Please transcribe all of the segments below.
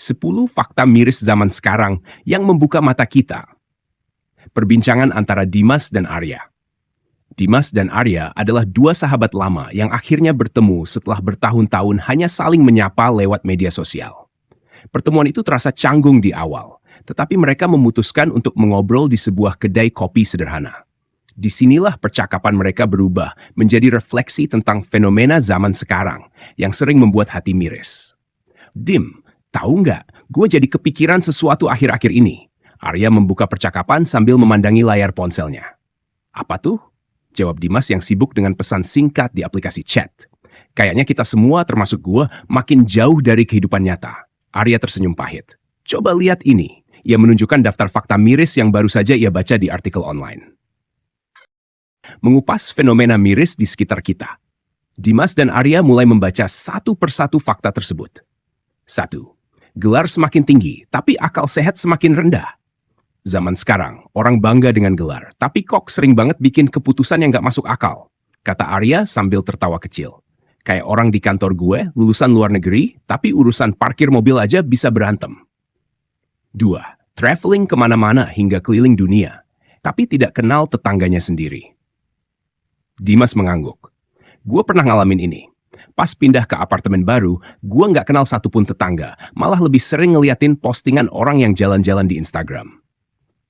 10 fakta miris zaman sekarang yang membuka mata kita. Perbincangan antara Dimas dan Arya. Dimas dan Arya adalah dua sahabat lama yang akhirnya bertemu setelah bertahun-tahun hanya saling menyapa lewat media sosial. Pertemuan itu terasa canggung di awal, tetapi mereka memutuskan untuk mengobrol di sebuah kedai kopi sederhana. Disinilah percakapan mereka berubah menjadi refleksi tentang fenomena zaman sekarang yang sering membuat hati miris. Dim, tahu nggak, gue jadi kepikiran sesuatu akhir-akhir ini. Arya membuka percakapan sambil memandangi layar ponselnya. Apa tuh? Jawab Dimas yang sibuk dengan pesan singkat di aplikasi chat. Kayaknya kita semua termasuk gue makin jauh dari kehidupan nyata. Arya tersenyum pahit. Coba lihat ini. Ia menunjukkan daftar fakta miris yang baru saja ia baca di artikel online. Mengupas fenomena miris di sekitar kita. Dimas dan Arya mulai membaca satu persatu fakta tersebut. 1. Gelar semakin tinggi, tapi akal sehat semakin rendah. Zaman sekarang, orang bangga dengan gelar, tapi kok sering banget bikin keputusan yang gak masuk akal, kata Arya sambil tertawa kecil. Kayak orang di kantor gue, lulusan luar negeri, tapi urusan parkir mobil aja bisa berantem. 2. Traveling kemana-mana hingga keliling dunia, tapi tidak kenal tetangganya sendiri. Dimas mengangguk. Gue pernah ngalamin ini. Pas pindah ke apartemen baru, gue gak kenal satupun tetangga, malah lebih sering ngeliatin postingan orang yang jalan-jalan di Instagram.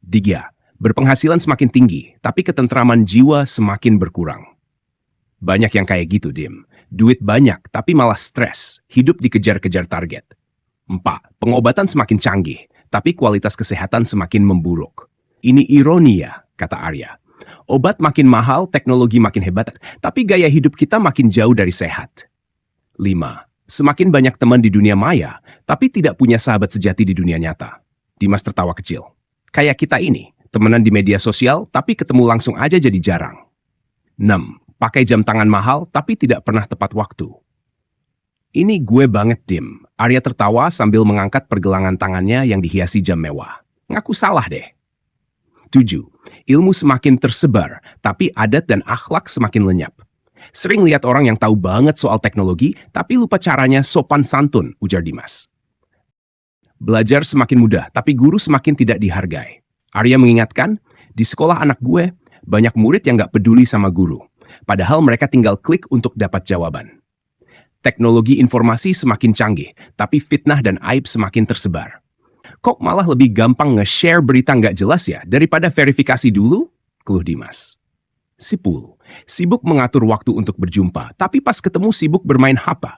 3. Berpenghasilan semakin tinggi, tapi ketentraman jiwa semakin berkurang. Banyak yang kayak gitu, Dim. Duit banyak, tapi malah stres, hidup dikejar-kejar target. 4. Pengobatan semakin canggih, tapi kualitas kesehatan semakin memburuk. Ini ironi ya, kata Arya. Obat makin mahal, teknologi makin hebat, tapi gaya hidup kita makin jauh dari sehat. 5. Semakin banyak teman di dunia maya, tapi tidak punya sahabat sejati di dunia nyata. Dimas tertawa kecil. Kayak kita ini, temenan di media sosial, tapi ketemu langsung aja jadi jarang. 6. Pakai jam tangan mahal, tapi tidak pernah tepat waktu. Ini gue banget, Dim. Arya tertawa sambil mengangkat pergelangan tangannya yang dihiasi jam mewah. Ngaku salah deh. 7. Ilmu semakin tersebar, tapi adat dan akhlak semakin lenyap. Sering lihat orang yang tahu banget soal teknologi, tapi lupa caranya sopan santun, ujar Dimas. Belajar semakin mudah, tapi guru semakin tidak dihargai. Arya mengingatkan, di sekolah anak gue, banyak murid yang gak peduli sama guru. Padahal mereka tinggal klik untuk dapat jawaban. Teknologi informasi semakin canggih, tapi fitnah dan aib semakin tersebar. Kok malah lebih gampang nge-share berita nggak jelas ya daripada verifikasi dulu? Keluh Dimas. 10. Sibuk mengatur waktu untuk berjumpa, tapi pas ketemu sibuk bermain HP.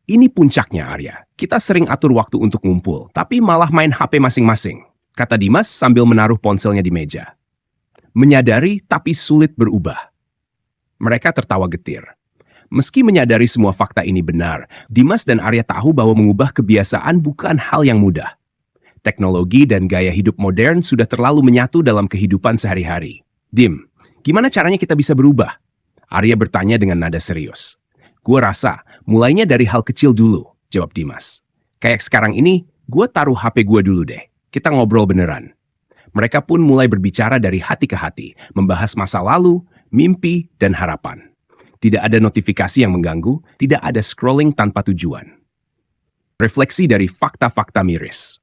Ini puncaknya, Arya. Kita sering atur waktu untuk ngumpul, tapi malah main HP masing-masing, kata Dimas sambil menaruh ponselnya di meja. Menyadari tapi sulit berubah. Mereka tertawa getir. Meski menyadari semua fakta ini benar, Dimas dan Arya tahu bahwa mengubah kebiasaan bukan hal yang mudah. Teknologi dan gaya hidup modern sudah terlalu menyatu dalam kehidupan sehari-hari. Dim, gimana caranya kita bisa berubah? Arya bertanya dengan nada serius. Gue rasa, mulainya dari hal kecil dulu, jawab Dimas. Kayak sekarang ini, gue taruh HP gue dulu deh. Kita ngobrol beneran. Mereka pun mulai berbicara dari hati ke hati, membahas masa lalu, mimpi, dan harapan. Tidak ada notifikasi yang mengganggu, tidak ada scrolling tanpa tujuan. Refleksi dari fakta-fakta miris.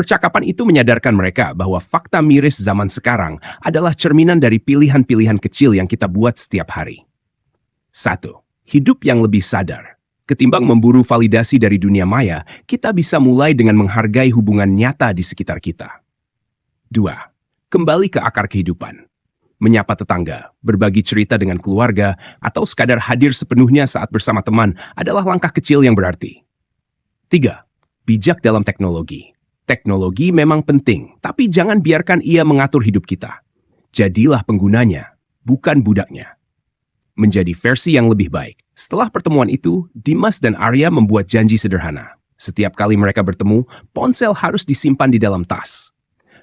Percakapan itu menyadarkan mereka bahwa fakta miris zaman sekarang adalah cerminan dari pilihan-pilihan kecil yang kita buat setiap hari. 1. Hidup yang lebih sadar. Ketimbang memburu validasi dari dunia maya, kita bisa mulai dengan menghargai hubungan nyata di sekitar kita. 2. Kembali ke akar kehidupan. Menyapa tetangga, berbagi cerita dengan keluarga, atau sekadar hadir sepenuhnya saat bersama teman adalah langkah kecil yang berarti. 3. Bijak dalam teknologi. Teknologi memang penting, tapi jangan biarkan ia mengatur hidup kita. Jadilah penggunanya, bukan budaknya. Menjadi versi yang lebih baik. Setelah pertemuan itu, Dimas dan Arya membuat janji sederhana. Setiap kali mereka bertemu, ponsel harus disimpan di dalam tas.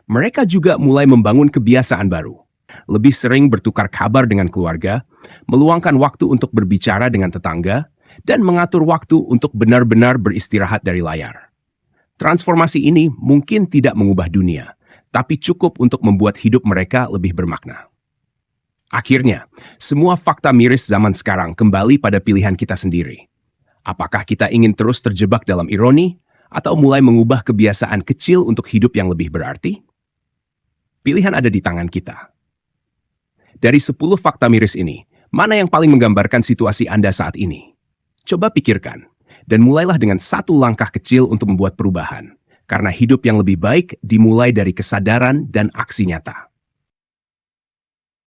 Mereka juga mulai membangun kebiasaan baru. Lebih sering bertukar kabar dengan keluarga, meluangkan waktu untuk berbicara dengan tetangga, dan mengatur waktu untuk benar-benar beristirahat dari layar. Transformasi ini mungkin tidak mengubah dunia, tapi cukup untuk membuat hidup mereka lebih bermakna. Akhirnya, semua fakta miris zaman sekarang kembali pada pilihan kita sendiri. Apakah kita ingin terus terjebak dalam ironi, atau mulai mengubah kebiasaan kecil untuk hidup yang lebih berarti? Pilihan ada di tangan kita. Dari 10 fakta miris ini, mana yang paling menggambarkan situasi Anda saat ini? Coba pikirkan, dan mulailah dengan satu langkah kecil untuk membuat perubahan. Karena hidup yang lebih baik dimulai dari kesadaran dan aksi nyata.